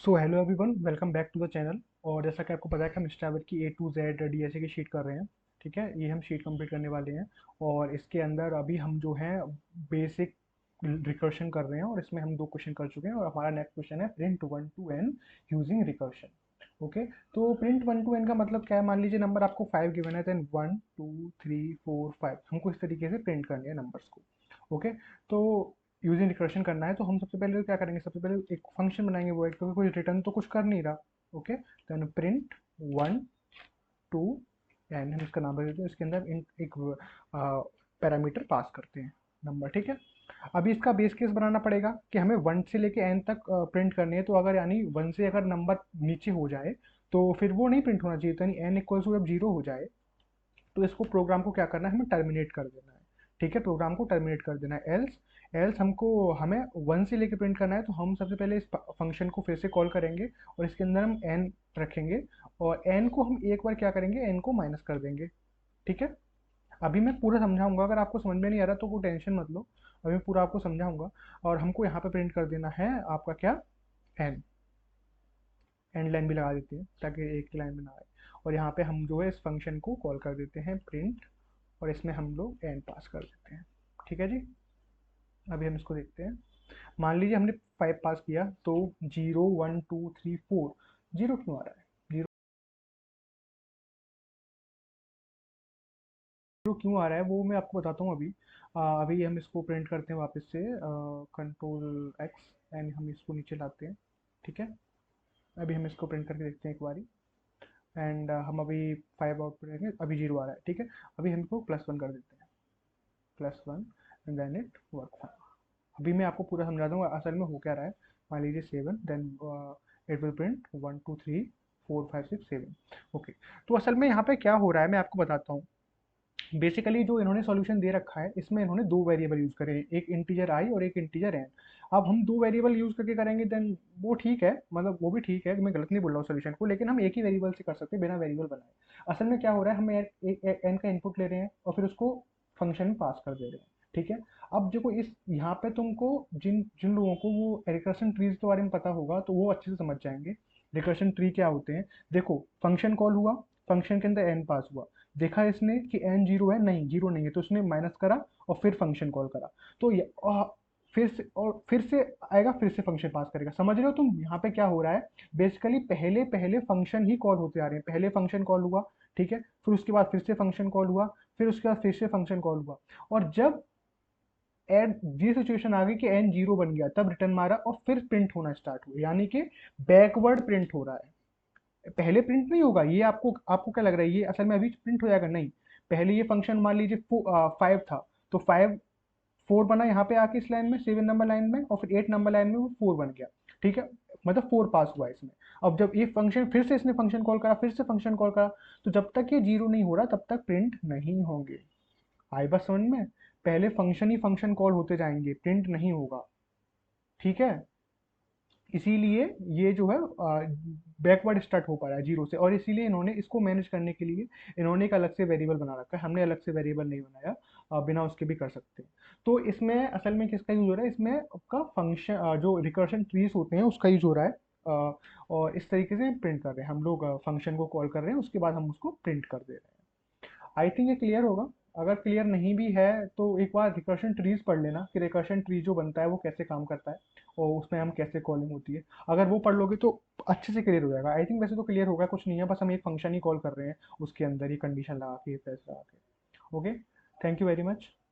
So hello everyone, welcome back to the channel. और जैसा कि आपको पता है कि हम स्ट्रैवर की A to Z डीएसए की शीट कर रहे हैं। ठीक है, ये हम शीट कंप्लीट करने वाले हैं। और इसके अंदर अभी हम जो है बेसिक रिकर्शन कर रहे हैं, और इसमें हम 2 क्वेश्चन कर चुके हैं। और हमारा नेक्स्ट क्वेश्चन है print 1 to n using recursion. Okay, तो प्रिंट 1 to n का मतलब क्या है? मान लीजिए नंबर आपको 5 गिवन है, देन 1 2 3 4 5 हमको इस तरीके से प्रिंट करने हैं नंबर्स को। ओके, तो यूजिंग रिकर्शन करना है, तो हम सबसे पहले क्या करेंगे? सबसे पहले एक फंक्शन बनाएंगे वो, क्योंकि कोई रिटर्न तो कुछ कर नहीं रहा। Okay, then print 1 to n, हम इसका नाम रख देते हैं। इसके अंदर एक पैरामीटर पास करते हैं, नंबर। ठीक है, अभी इसका बेस केस बनाना पड़ेगा कि हमें 1 से लेके n तक प्रिंट करनी है। तो अगर यानी 1 से अगर नंबर नीचे हो जाए तो फिर वो नहीं प्रिंट होना चाहिए। तो यानी n इक्वल टू जब 0 हो जाए तो इसको प्रोग्राम को क्या करना है? हमें टर्मिनेट कर देना है। ठीक है, प्रोग्राम को टर्मिनेट कर देना है। एल्स एल्स हमको हमें 1 से लेके प्रिंट करना है, तो हम सबसे पहले इस फंक्शन को फिर से कॉल करेंगे और इसके अंदर हम n रखेंगे। और n को हम एक बार क्या करेंगे? n को माइनस कर देंगे। ठीक है, अभी मैं पूरा समझाऊंगा, अगर आपको समझ में नहीं आ रहा तो कोई टेंशन मत लो। अभी मैं पूरा आपको समझाऊंगा। और हमको यहाँ पे प्रिंट कर देना है आपका क्या? n। एंड लाइन भी लगा देते हैं ताकि एक ही लाइन में ना आए। और यहाँ पे हम जो है इस फंक्शन को कॉल कर देते हैं प्रिंट, और इसमें हम लोग एन पास कर देते हैं। ठीक है जी, अभी हम इसको देखते हैं। मान लीजिए हमने 5 पास किया, तो 0 1 2 3 4 जीरो क्यों आ रहा है? जीरो क्यों आ रहा है वो मैं आपको बताता हूँ अभी। अभी हम इसको प्रिंट करते हैं वापस से, कंट्रोल एक्स, एंड हम इसको नीचे लाते हैं। ठीक है, अभी हम इसको प्रिंट करके देखते हैं एक बारी। एंड हम अभी 5 आउट करेंगे, अभी 0 आ रहा है। ठीक है, अभी हम इसको +1 कर देते हैं, +1, एंड देन इट वर्क। अभी मैं आपको पूरा समझा दूंगा असल में हो क्या रहा है। मान लीजिए 7, then it will print 1 2 3 4 5 6 7। Okay, तो असल में यहाँ पे क्या हो रहा है मैं आपको बताता हूँ। बेसिकली जो इन्होंने सॉल्यूशन दे रखा है, इसमें इन्होंने 2 वेरिएबल यूज करे हैं, एक इंटीजर आई और एक इंटीजर एन। अब हम 2 वेरिएबल यूज करके करेंगे, देन वो ठीक है, मतलब वो भी ठीक है, मैं गलत नहीं बोल रहा हूँ सोल्यूशन को, लेकिन हम एक ही वेरिएबल से कर सकते हैं बिना वेरिएबल बनाए। असल में क्या हो रहा है, हम एन का इनपुट ले रहे हैं और फिर उसको फंक्शन में पास कर दे रहे हैं। ठीक है, अब देखो इस यहाँ पे तुमको जिन जिन लोगों को वो रिकर्शन ट्रीज के बारे में पता होगा तो वो अच्छे से समझ जाएंगे रिकर्शन ट्री क्या होते हैं। देखो, फंक्शन कॉल हुआ, फंक्शन के अंदर एन पास हुआ, देखा इसने कि एन जीरो है, नहीं जीरो नहीं है, तो उसने माइनस करा और फिर फंक्शन कॉल करा। तो ये फिर से आएगा, फिर से फंक्शन पास करेगा। समझ रहे हो तुम यहाँ पे क्या हो रहा है? बेसिकली पहले पहले फंक्शन ही कॉल होते आ रहे हैं। पहले फंक्शन कॉल हुआ, ठीक है, फिर उसके बाद फिर से फंक्शन कॉल हुआ, फिर उसके बाद फिर से फंक्शन कॉल हुआ। और जब एड ये सिचुएशन आ गई कि एन जीरो बन गया, तब रिटर्न मारा और फिर प्रिंट होना स्टार्ट हुआ, यानी कि बैकवर्ड प्रिंट हो रहा है। पहले प्रिंट नहीं होगा ये। आपको आपको क्या लग रहा है ये असल में अभी प्रिंट हो जाएगा? नहीं, पहले ये फंक्शन मान लीजिए 5 था, तो 4 बना यहाँ पे आके इस लाइन में, 7 नंबर लाइन में, और फिर 8 नंबर लाइन में वो 4 बन गया। ठीक है, मतलब 4 पास हुआ इसमें। अब जब ये फंक्शन फिर से इसने फंक्शन कॉल करा, फिर से फंक्शन कॉल करा, तो जब तक ये जीरो नहीं हो रहा तब तक प्रिंट नहीं होंगे। आई बात समझ में? पहले फंक्शन ही फंक्शन कॉल होते जाएंगे, प्रिंट नहीं होगा। ठीक है, इसीलिए ये जो है बैकवर्ड स्टार्ट हो पा रहा है जीरो से, और इसीलिए इन्होंने इसको मैनेज करने के लिए इन्होंने एक अलग से वेरिएबल बना रखा है। हमने अलग से वेरिएबल नहीं बनाया, बिना उसके भी कर सकते हैं। तो इसमें असल में किसका यूज हो रहा है? इसमें आपका फंक्शन जो रिकर्शन ट्रीज होते हैं उसका यूज हो रहा है। और इस तरीके से प्रिंट कर रहे हैं हम लोग, फंक्शन को कॉल कर रहे हैं, उसके बाद हम उसको प्रिंट कर दे रहे हैं। आई थिंक ये क्लियर होगा। अगर क्लियर नहीं भी है तो एक बार रिकर्शन ट्रीज पढ़ लेना कि रिकर्शन ट्री जो बनता है वो कैसे काम करता है, और उसमें हम कैसे कॉलिंग होती है। अगर वो पढ़ लोगे तो अच्छे से क्लियर हो जाएगा। आई थिंक वैसे तो क्लियर होगा, कुछ नहीं है, बस हम एक फंक्शन ही कॉल कर रहे हैं उसके अंदर ही कंडीशन लगा के, प्रेस लगा के। Okay, thank you very much.